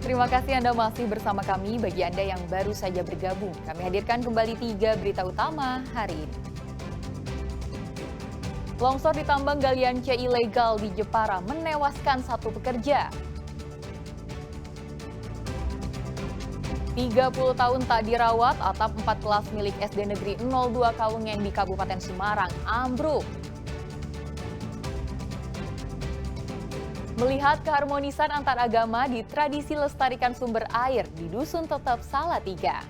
Terima kasih Anda masih bersama kami. Bagi Anda yang baru saja bergabung, kami hadirkan kembali 3 berita utama hari ini. Longsor di tambang galian C ilegal di Jepara menewaskan 1 pekerja. 30 tahun tak dirawat, atap 4 kelas milik SD Negeri 02 Kawengen di Kabupaten Semarang ambruk. Melihat keharmonisan antar agama di tradisi lestarikan sumber air di Dusun Tetap Salatiga.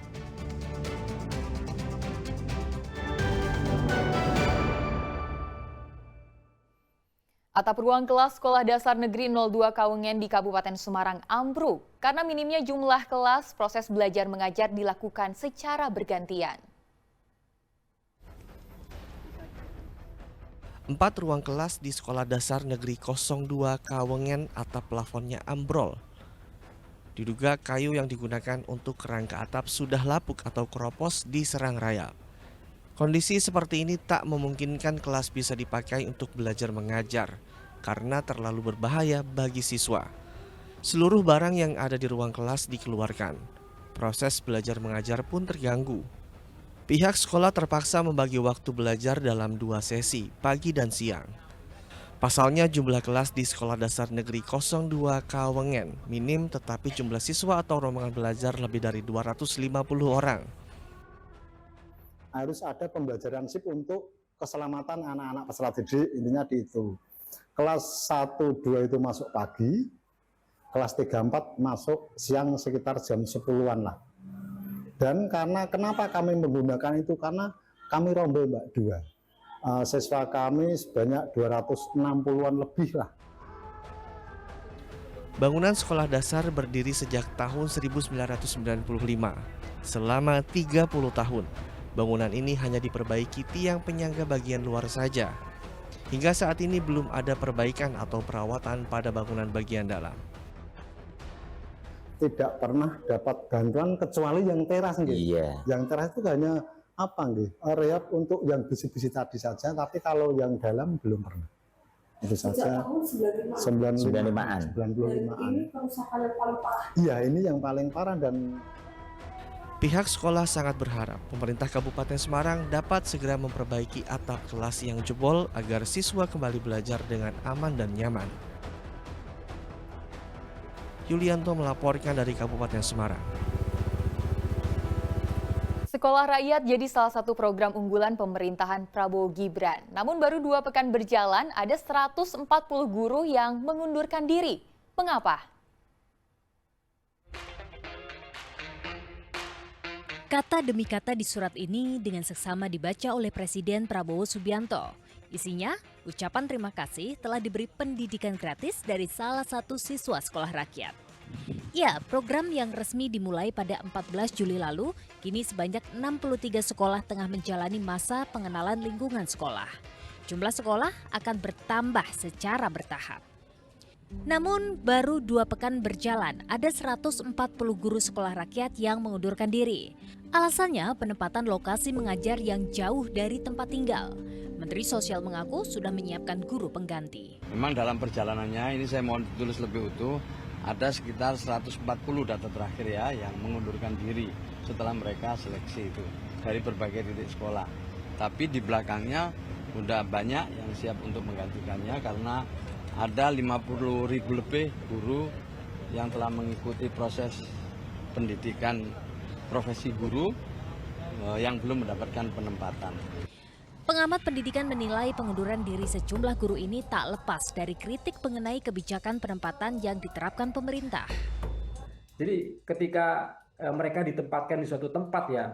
Atap ruang kelas Sekolah Dasar Negeri 02 Kawengen di Kabupaten Semarang ambruk. Karena minimnya jumlah kelas, proses belajar mengajar dilakukan secara bergantian. 4 ruang kelas di Sekolah Dasar Negeri 02 Kawengen atap plafonnya ambrol. Diduga kayu yang digunakan untuk kerangka atap sudah lapuk atau keropos diserang rayap. Kondisi seperti ini tak memungkinkan kelas bisa dipakai untuk belajar mengajar karena terlalu berbahaya bagi siswa. Seluruh barang yang ada di ruang kelas dikeluarkan. Proses belajar mengajar pun terganggu. Pihak sekolah terpaksa membagi waktu belajar dalam 2 sesi, pagi dan siang. Pasalnya jumlah kelas di Sekolah Dasar Negeri 02 Kawengen minim, tetapi jumlah siswa atau rombongan belajar lebih dari 250 orang. Harus ada pembelajaran SIP untuk keselamatan anak-anak peserta didik, intinya di itu. Kelas 1, 2 itu masuk pagi, kelas 3, 4 masuk siang sekitar jam 10-an lah. Dan kenapa kami menggunakan itu? Karena kami rombel Mbak 2. Siswa kami sebanyak 260-an lebih lah. Bangunan sekolah dasar berdiri sejak tahun 1995. Selama 30 tahun, bangunan ini hanya diperbaiki tiang penyangga bagian luar saja. Hingga saat ini belum ada perbaikan atau perawatan pada bangunan bagian dalam. Tidak pernah dapat bantuan kecuali yang teras nggih. Iya. Yang teras itu hanya apa nggih? Rehab untuk yang bisi-bisi tadi saja, tapi kalau yang dalam belum pernah. Itu saja. 95-an. 95-an. Ini kerusakan yang paling parah. Iya, ini yang paling parah. Dan Pihak sekolah sangat berharap pemerintah Kabupaten Semarang dapat segera memperbaiki atap kelas yang jebol agar siswa kembali belajar dengan aman dan nyaman. Yulianto melaporkan dari Kabupaten Semarang. Sekolah Rakyat jadi salah satu program unggulan pemerintahan Prabowo Gibran. Namun baru 2 pekan berjalan, ada 140 guru yang mengundurkan diri. Mengapa? Kata demi kata di surat ini dengan seksama dibaca oleh Presiden Prabowo Subianto. Isinya, ucapan terima kasih telah diberi pendidikan gratis dari salah satu siswa sekolah rakyat. Ya, program yang resmi dimulai pada 14 Juli lalu, kini sebanyak 63 sekolah tengah menjalani masa pengenalan lingkungan sekolah. Jumlah sekolah akan bertambah secara bertahap. Namun, baru 2 pekan berjalan, ada 140 guru sekolah rakyat yang mengundurkan diri. Alasannya penempatan lokasi mengajar yang jauh dari tempat tinggal. Menteri Sosial mengaku sudah menyiapkan guru pengganti. Memang dalam perjalanannya ini saya mohon tulis lebih utuh, ada sekitar 140 data terakhir ya yang mengundurkan diri setelah mereka seleksi itu dari berbagai titik sekolah. Tapi di belakangnya sudah banyak yang siap untuk menggantikannya karena ada 50.000 lebih guru yang telah mengikuti proses pendidikan profesi guru yang belum mendapatkan penempatan. Pengamat pendidikan menilai pengunduran diri sejumlah guru ini tak lepas dari kritik mengenai kebijakan penempatan yang diterapkan pemerintah. Jadi ketika mereka ditempatkan di suatu tempat ya,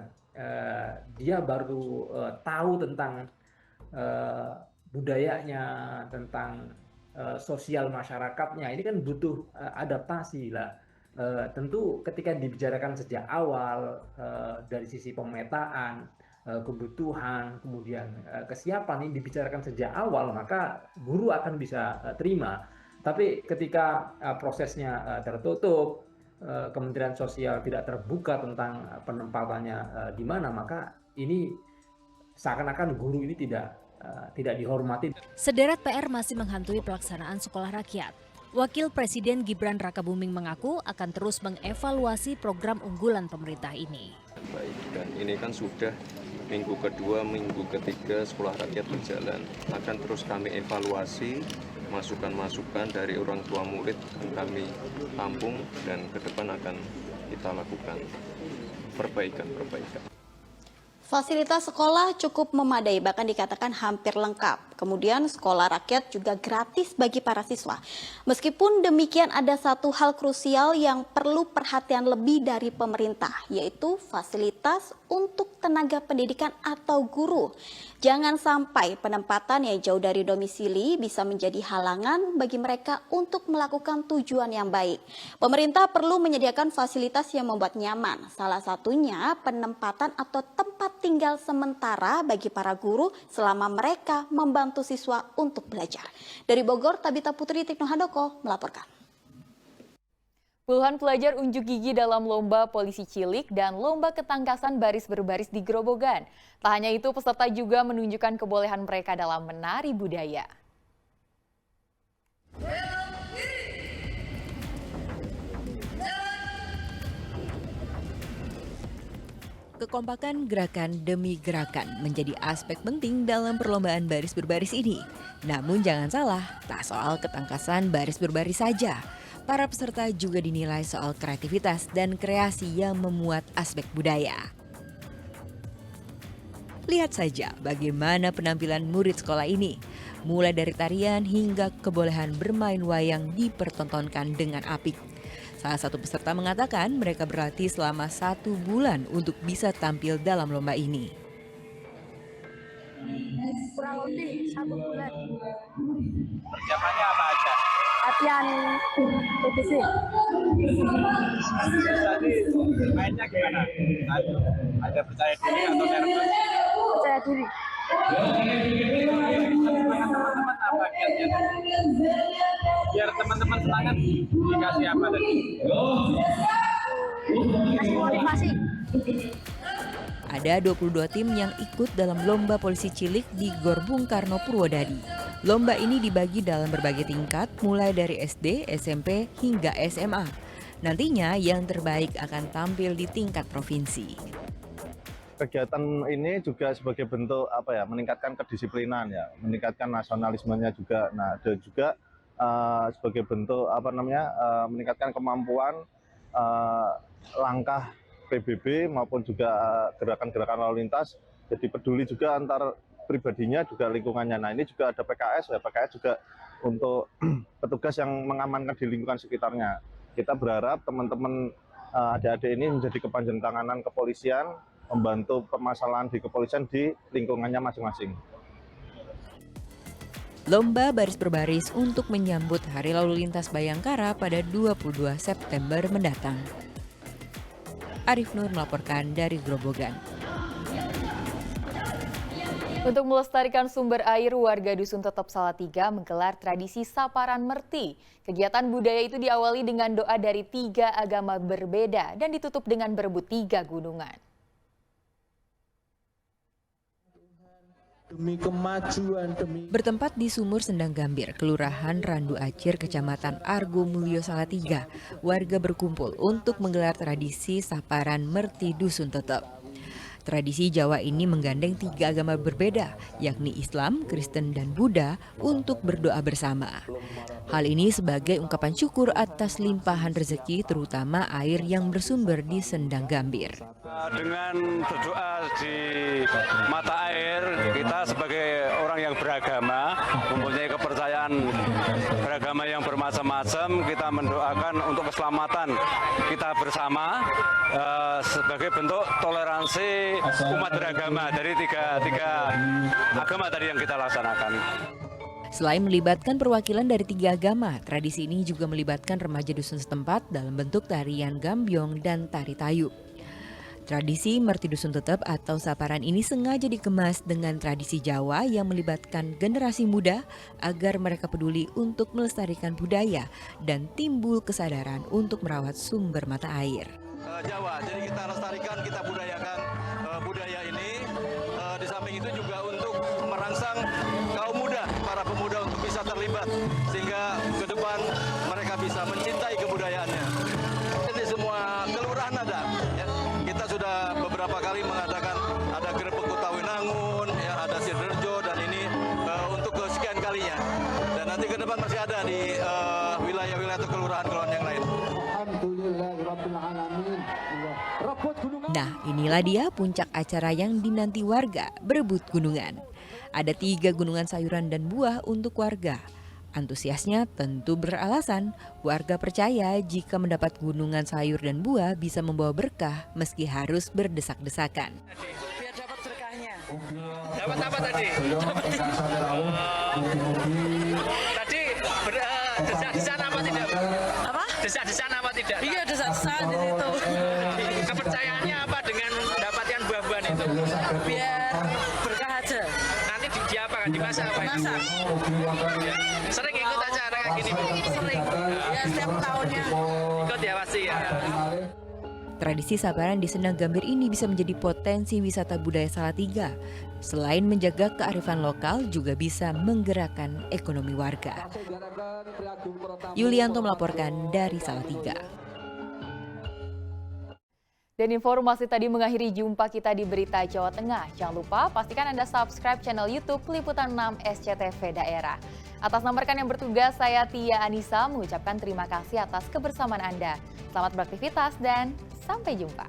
dia baru tahu tentang budayanya, tentang sosial masyarakatnya. Ini kan butuh adaptasi lah. Tentu ketika dibicarakan sejak awal dari sisi pemetaan, kebutuhan, kemudian kesiapan ini dibicarakan sejak awal, maka guru akan bisa terima. Tapi ketika prosesnya tertutup, Kementerian Sosial tidak terbuka tentang penempatannya di mana, maka ini seakan-akan guru ini tidak dihormati. Sederet PR masih menghantui pelaksanaan sekolah rakyat. Wakil Presiden Gibran Rakabuming mengaku akan terus mengevaluasi program unggulan pemerintah ini. Baik, dan ini kan sudah minggu kedua, minggu ketiga sekolah rakyat berjalan. Akan terus kami evaluasi, masukan-masukan dari orang tua murid akan kami tampung dan ke depan akan kita lakukan perbaikan. Fasilitas sekolah cukup memadai, bahkan dikatakan hampir lengkap. Kemudian sekolah rakyat juga gratis bagi para siswa. Meskipun demikian ada satu hal krusial yang perlu perhatian lebih dari pemerintah, yaitu fasilitas untuk tenaga pendidikan atau guru. Jangan sampai penempatan yang jauh dari domisili bisa menjadi halangan bagi mereka untuk melakukan tujuan yang baik. Pemerintah perlu menyediakan fasilitas yang membuat nyaman. Salah satunya penempatan atau tempat tinggal sementara bagi para guru selama mereka membantu siswa untuk belajar. Dari Bogor, Tabita Putri Tikno Handoko melaporkan. Puluhan pelajar unjuk gigi dalam lomba polisi cilik dan lomba ketangkasan baris berbaris di Grobogan. Tak hanya itu, peserta juga menunjukkan kebolehan mereka dalam menari budaya. Kekompakan gerakan demi gerakan menjadi aspek penting dalam perlombaan baris berbaris ini. Namun jangan salah, tak soal ketangkasan baris berbaris saja. Para peserta juga dinilai soal kreativitas dan kreasi yang memuat aspek budaya. Lihat saja bagaimana penampilan murid sekolah ini. Mulai dari tarian hingga kebolehan bermain wayang dipertontonkan dengan apik. Salah satu peserta mengatakan mereka berlatih selama 1 bulan untuk bisa tampil dalam lomba ini. Kurang lebih 1 bulan. Persiapannya apa aja? Latihan PPC. Tadi mainnya gimana? Ada percaya diri atau nervous? Percaya diri. Teman-teman apa kiatnya? Biar teman-teman semangat dikasih apa tadi? Kasih motivasi. Ada 22 tim yang ikut dalam lomba polisi cilik di Gor Bung Karno Purwodadi. Lomba ini dibagi dalam berbagai tingkat, mulai dari SD, SMP, hingga SMA. Nantinya yang terbaik akan tampil di tingkat provinsi. Kegiatan ini juga sebagai bentuk meningkatkan kedisiplinan ya, meningkatkan nasionalismenya juga. Nah, dan juga sebagai bentuk meningkatkan kemampuan langkah PBB maupun juga gerakan-gerakan lalu lintas. Jadi peduli juga antar pribadinya juga lingkungannya. Nah, ini juga ada PKS ya, PKS juga untuk petugas yang mengamankan di lingkungan sekitarnya. Kita berharap teman-teman adik-adik ini menjadi kepanjangan tanganan kepolisian, membantu permasalahan di kepolisian di lingkungannya masing-masing. Lomba baris berbaris untuk menyambut Hari Lalu Lintas Bayangkara pada 22 September mendatang. Arif Nur melaporkan dari Grobogan. Untuk melestarikan sumber air, warga Dusun Tetep Salatiga menggelar tradisi Saparan Merti. Kegiatan budaya itu diawali dengan doa dari 3 agama berbeda dan ditutup dengan berebut 3 gunungan. Bertempat di Sumur Sendang Gambir, Kelurahan Randu Acir, Kecamatan Argo Mulyo Salatiga, warga berkumpul untuk menggelar tradisi Saparan Merti Dusun Tetep. Tradisi Jawa ini menggandeng 3 agama berbeda, yakni Islam, Kristen, dan Buddha untuk berdoa bersama. Hal ini sebagai ungkapan syukur atas limpahan rezeki, terutama air yang bersumber di Sendang Gambir. Dengan berdoa di mata air, kita sebagai orang yang beragama, mempunyai kepercayaan beragama yang bermacam-macam, kita mendoakan untuk keselamatan kita bersama sebagai bentuk toleransi umat beragama dari tiga agama tadi yang kita laksanakan. Selain melibatkan perwakilan dari 3 agama, tradisi ini juga melibatkan remaja dusun setempat dalam bentuk tarian gambyong dan tari tayub. Tradisi Merti Dusun Tetep atau Saparan ini sengaja dikemas dengan tradisi Jawa yang melibatkan generasi muda agar mereka peduli untuk melestarikan budaya dan timbul kesadaran untuk merawat sumber mata air. Jawa, jadi kita lestarikan, kita budayakan budaya ini. Di samping itu juga untuk merangsang kaum muda, para pemuda untuk bisa terlibat sehingga ke depan bisa mencintai kebudayaannya. Di semua kelurahan ada. Ya. Kita sudah beberapa kali mengadakan ada Grebek Kutawinangun, ya, ada Sidoarjo, dan ini untuk kesekian kalinya. Dan nanti ke depan masih ada di wilayah-wilayah atau kelurahan-kelurahan yang lain. Nah, inilah dia puncak acara yang dinanti warga berebut gunungan. Ada 3 gunungan sayuran dan buah untuk warga. Antusiasnya tentu beralasan. Warga percaya jika mendapat gunungan sayur dan buah bisa membawa berkah meski harus berdesak-desakan. Biar dapat berkahnya. Dapat apa tadi? Tadi desak-desakan apa tidak? Apa? Desak-desakan apa tidak? Iya, desak-desakan di situ. Kepercayaannya apa dengan dapatkan buah-buahan itu? Biar berkah aja. Nanti diapakan? Dimasak apa itu? Masak. Sering ikut acara kayak gini? Sering. Ya, setiap tahunnya. Ikut ya pasti ya. Tradisi saparan di Sendang Gambir ini bisa menjadi potensi wisata budaya Salatiga. Selain menjaga kearifan lokal, juga bisa menggerakkan ekonomi warga. Yulianto melaporkan dari Salatiga. Dan informasi tadi mengakhiri jumpa kita di Berita Jawa Tengah. Jangan lupa pastikan Anda subscribe channel YouTube Liputan 6 SCTV Daerah. Atas nama rekan yang bertugas, saya Tia Anissa mengucapkan terima kasih atas kebersamaan Anda. Selamat beraktivitas dan sampai jumpa.